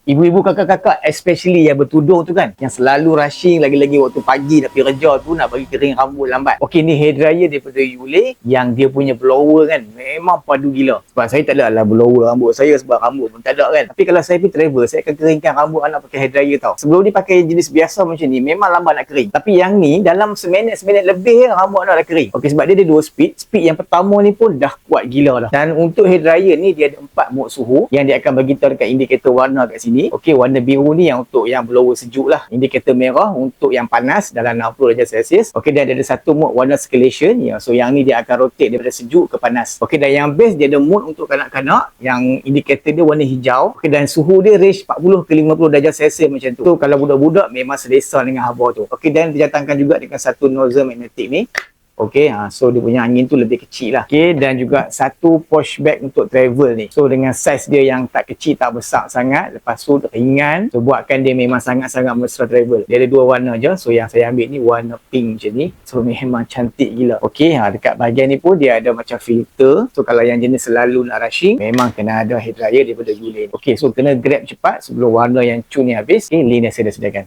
Ibu-ibu, kakak-kakak, especially yang bertudung tu kan, yang selalu rushing, lagi-lagi waktu pagi nak pergi kerja tu, nak bagi kering rambut lambat. Okey, ni hair dryer daripada Yole yang dia punya blower kan memang padu gila. Sebab saya tak ada lah blower rambut saya, sebab rambut pun tak ada kan. Tapi kalau saya pergi travel, saya akan keringkan rambut anak pakai hair dryer tau. Sebelum ni pakai jenis biasa macam ni, memang lambat nak kering. Tapi yang ni dalam seminit lebih rambut anak dah kering. Okey, sebab dia ada 2 speed. Speed yang pertama ni pun dah kuat gila dah. Dan untuk hair dryer ni dia ada 4 mode suhu yang dia akan bagi tahu dekat indikator warna kat sini. Okey, warna biru ni yang untuk yang blower sejuk lah. Indikator merah untuk yang panas dalam 60 darjah Celsius. Okey, dan dia ada satu mode warna escalation ya. So yang ni dia akan rotate daripada sejuk ke panas. Okey, dan yang base dia ada mode untuk kanak-kanak yang indikator dia warna hijau. Okey, dan suhu dia range 40 ke 50 darjah Celsius macam tu. So kalau budak-budak memang selesa dengan haba tu. Okey, dan didatangkan juga dengan satu nozzle magnetik ni. Okey, so dia punya angin tu lebih kecil lah. Okey, dan juga satu push bag untuk travel ni. So dengan saiz dia yang tak kecil, tak besar sangat. Lepas tu ringan. So buatkan dia memang sangat-sangat mesra travel. Dia ada 2 warna je. So yang saya ambil ni warna pink macam ni. So memang cantik gila. Okey, dekat bahagian ni pun dia ada macam filter. So kalau yang jenis selalu nak rushing, memang kena ada hair dryer daripada Yole. Okey, so kena grab cepat sebelum warna yang cun ni habis. Okay, link yang saya dah sediakan.